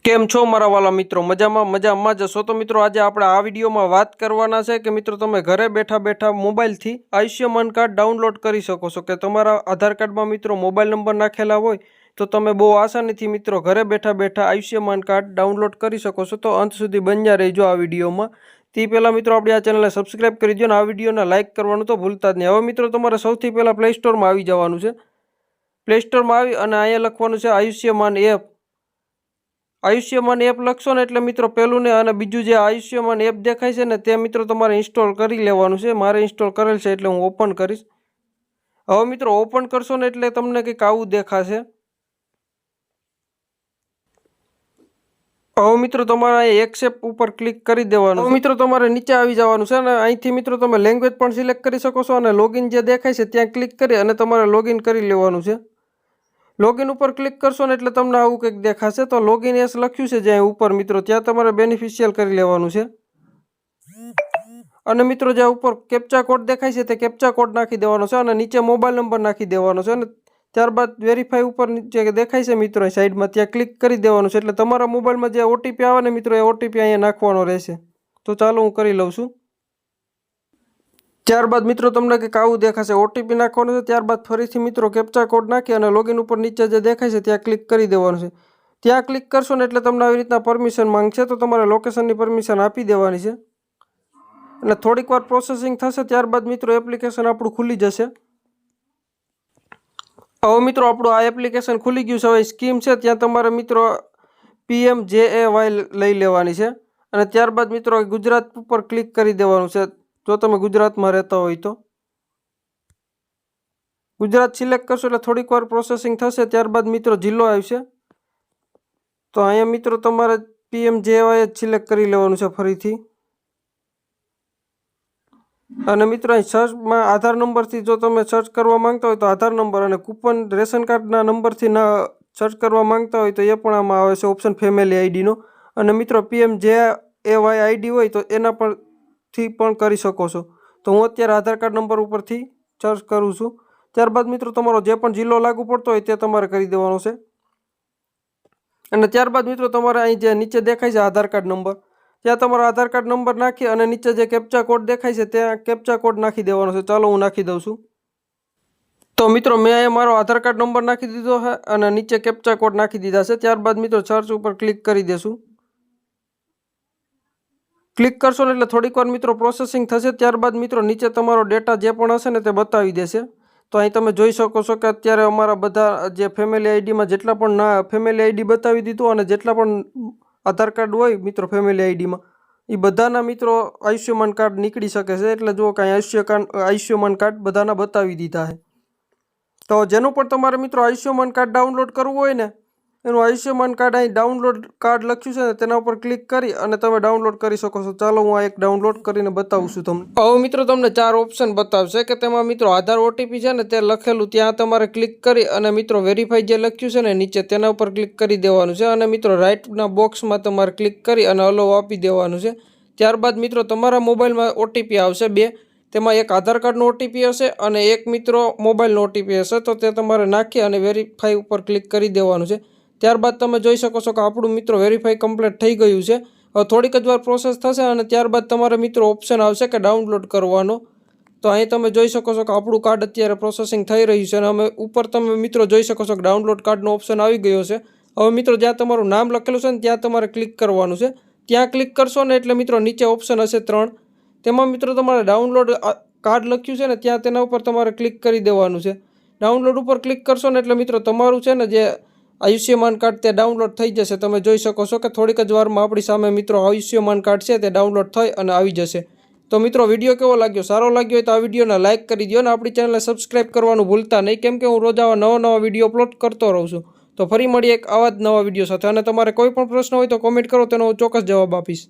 કેમ છો મારા વાલા મિત્રો? મજામાં જશો તો મિત્રો આજે આપણે આ વિડીયોમાં વાત કરવાના છે કે મિત્રો તમે ઘરે બેઠા બેઠા મોબાઈલથી આયુષ્યમાન કાર્ડ ડાઉનલોડ કરી શકો છો કે તમારા આધાર કાર્ડમાં મિત્રો મોબાઈલ નંબર નાખેલા હોય તો તમે બહુ આસાનીથી મિત્રો ઘરે બેઠા બેઠા આયુષ્યમાન કાર્ડ ડાઉનલોડ કરી શકો છો। તો અંત સુધી બન્યા રહેજો આ વિડીયોમાં। તે પહેલાં મિત્રો આપણી આ ચેનલને સબસ્ક્રાઈબ કરી દો અને આ વિડીયોને લાઇક કરવાનું તો ભૂલતા જ નહીં। હવે મિત્રો તમારે સૌથી પહેલાં પ્લે સ્ટોરમાં આવી જવાનું છે। પ્લે સ્ટોરમાં આવી અને અહીંયા લખવાનું છે આયુષ્યમાન એપ। આયુષ્યમાન એપ લખશો ને એટલે મિત્રો પહેલું ને અને બીજું જે આયુષ્યમાન એપ દેખાય છે ને તે મિત્રો તમારે ઇન્સ્ટોલ કરી લેવાનું છે। મારે ઇન્સ્ટોલ કરેલ છે એટલે હું ઓપન કરીશ। હવે મિત્રો ઓપન કરશો ને એટલે તમને કંઈક આવું દેખાશે। હવે મિત્રો તમારે એક્સેપ્ટ ઉપર ક્લિક કરી દેવાનું। હવે મિત્રો તમારે નીચે આવી જવાનું છે અને અહીંથી મિત્રો તમે લેંગ્વેજ પણ સિલેક્ટ કરી શકો છો અને લોગિન જે દેખાય છે ત્યાં ક્લિક કરી અને તમારે લોગિન કરી લેવાનું છે। લોગિન ઉપર ક્લિક કરશો ને એટલે તમને આવું કંઈક દેખાશે। તો લોગિન એસ લખ્યું છે જ્યાં ઉપર મિત્રો ત્યાં તમારે બેનિફિશિયલ કરી લેવાનું છે અને મિત્રો જ્યાં ઉપર કેપ્ચા કોડ દેખાય છે તે કેપ્ચા કોડ નાખી દેવાનો છે અને નીચે મોબાઈલ નંબર નાખી દેવાનો છે અને ત્યારબાદ વેરીફાઈ ઉપર નીચે દેખાય છે મિત્રો સાઈડમાં ત્યાં ક્લિક કરી દેવાનું છે એટલે તમારા મોબાઈલમાં જે ઓટીપી આવે ને મિત્રો એ ઓટીપી અહીંયા નાખવાનો રહેશે। તો ચાલો હું કરી લઉં છું। ત્યારબાદ મિત્રો તમને કંઈક આવું દેખાશે, ઓટીપી નાખવાનું છે। ત્યારબાદ ફરીથી મિત્રો કેપ્ચા કોડ નાખી અને લોગિન ઉપર નીચે જે દેખાય છે ત્યાં ક્લિક કરી દેવાનું છે। ત્યાં ક્લિક કરશો ને એટલે તમને આવી રીતના પરમિશન માંગશે તો તમારે લોકેશનની પરમિશન આપી દેવાની છે અને થોડીક વાર પ્રોસેસિંગ થશે। ત્યારબાદ મિત્રો એપ્લિકેશન આપણું ખુલી જશે। હવે મિત્રો આપણું આ એપ્લિકેશન ખુલી ગયું છે। હવે સ્કીમ છે ત્યાં તમારે મિત્રો PMJAY લઈ લેવાની છે અને ત્યારબાદ મિત્રો ગુજરાત ઉપર ક્લિક કરી દેવાનું છે જો તમે ગુજરાતમાં રહેતા હોય તો। ગુજરાત સિલેક્ટ કરશો એટલે થોડીક વાર પ્રોસેસિંગ થશે। ત્યારબાદ મિત્રો જિલ્લો આવશે તો અહીંયા મિત્રો તમારે PMJAY જ સિલેક્ટ કરી લેવાનું છે ફરીથી અને મિત્રો અહીં સર્ચમાં આધાર નંબરથી જો તમે સર્ચ કરવા માંગતા હોય તો આધાર નંબર અને કૂપન રેશન કાર્ડના નંબરથી ના સર્ચ કરવા માંગતા હોય તો એ પણ આમાં આવે છે ઓપ્શન ફેમિલી આઈડીનો અને મિત્રો PMJAY આઈડી હોય તો એના પરથી પણ કરી શકો છો। તો હું અત્યારે આધાર કાર્ડ નંબર ઉપરથી સર્ચ કરું છું। ત્યારબાદ મિત્રો તમારો જે પણ જિલ્લો લાગુ પડતો હોય તે તમારે કરી દેવાનો છે અને ત્યારબાદ મિત્રો તમારે અહીં જે નીચે દેખાય છે આધાર કાર્ડ નંબર ત્યાં તમારો આધાર કાર્ડ નંબર નાખી અને નીચે જે કેપ્ચા કોડ દેખાય છે ત્યાં કેપ્ચા કોડ નાખી દેવાનો છે। ચાલો હું નાખી દઉં છું। તો મિત્રો મેં અહીંયા મારો આધાર કાર્ડ નંબર નાખી દીધો છે અને નીચે કેપ્ચા કોડ નાખી દીધા છે। ત્યારબાદ મિત્રો સર્ચ ઉપર ક્લિક કરી દેશું। ક્લિક કરશો ને એટલે થોડીક વાર મિત્રો પ્રોસેસિંગ થશે। ત્યારબાદ મિત્રો નીચે તમારો ડેટા જે પણ હશે ને તે બતાવી દેશે। તો અહીં તમે જોઈ શકો છો કે અત્યારે અમારા બધા જે ફેમિલી આઈડીમાં જેટલા પણ ફેમિલી આઈડી બતાવી દીધું અને જેટલા પણ આધાર કાર્ડ હોય મિત્રો ફેમિલી આઈડીમાં એ બધાના મિત્રો આયુષ્યમાન કાર્ડ નીકળી શકે છે। એટલે જો કાંઈ આયુષ્યમાન કાર્ડ બધાના બતાવી દીધા છે। તો જેનું પણ તમારે મિત્રો આયુષ્યમાન કાર્ડ ડાઉનલોડ કરવું હોય ને એનું આયુષ્યમાન કાર્ડ અહીં ડાઉનલોડ કાર્ડ લખ્યું છે ને તેના ઉપર ક્લિક કરી અને તમે ડાઉનલોડ કરી શકો છો। ચાલો હું આ એક ડાઉનલોડ કરીને બતાવું છું તમને। હવે મિત્રો તમને 4 ઓપ્શન બતાવશે કે તેમાં મિત્રો આધાર ઓટીપી છે ને તે લખેલું ત્યાં તમારે ક્લિક કરી અને મિત્રો વેરીફાઈ જે લખ્યું છે ને નીચે તેના ઉપર ક્લિક કરી દેવાનું છે અને મિત્રો રાઇટના બોક્સમાં તમારે ક્લિક કરી અને અલો આપી દેવાનું છે। ત્યારબાદ મિત્રો તમારા મોબાઈલમાં ઓટીપી આવશે 2, તેમાં એક આધાર કાર્ડનો ઓટીપી હશે અને એક મિત્રો મોબાઈલનો ઓટીપી હશે તો તે તમારે નાખી અને વેરીફાઈ ઉપર ક્લિક કરી દેવાનું છે। ત્યારબાદ તમે જોઈ શકો છો કે આપણું મિત્રો વેરીફાઈ કમ્પ્લીટ થઈ ગયું છે। હવે થોડીક જ વાર પ્રોસેસ થશે અને ત્યારબાદ તમારે મિત્રો ઓપ્શન આવશે કે ડાઉનલોડ કરવાનો। તો અહીં તમે જોઈ શકો છો કે આપણું કાર્ડ અત્યારે પ્રોસેસિંગ થઈ રહ્યું છે અને અમે ઉપર તમે મિત્રો જોઈ શકો છો કે ડાઉનલોડ કાર્ડનો ઓપ્શન આવી ગયો છે। હવે મિત્રો જ્યાં તમારું નામ લખેલું છે ને ત્યાં તમારે ક્લિક કરવાનું છે। ત્યાં ક્લિક કરશો ને એટલે મિત્રો નીચે ઓપ્શન હશે 3 તેમાં મિત્રો તમારે ડાઉનલોડ કાર્ડ લખ્યું છે ને ત્યાં તેના ઉપર તમારે ક્લિક કરી દેવાનું છે। ડાઉનલોડ ઉપર ક્લિક કરશો ને એટલે મિત્રો તમારું છે ને જે આયુષ્યમાન કાર્ડ તે ડાઉનલોડ થઈ જશે। તમે જોઈ શકો છો કે થોડીક જ વારમાં આપણી સામે મિત્રો આયુષ્યમાન કાર્ડ છે તે ડાઉનલોડ થઈ અને આવી જશે। તો મિત્રો વિડીયો કેવો લાગ્યો? સારો લાગ્યો હોય તો આ વિડીયોને લાઇક કરી દો અને આપણી ચેનલને સબસ્ક્રાઈબ કરવાનું ભૂલતા નહીં કેમ કે હું રોજ આવા નવા વિડીયો અપલોડ કરતો રહું છું। તો ફરી મળીએ એક આવા જ નવા વિડીયો સાથે અને તમારે કોઈ પણ પ્રશ્ન હોય તો કોમેન્ટ કરો તેનો હું ચોક્કસ જવાબ આપીશ।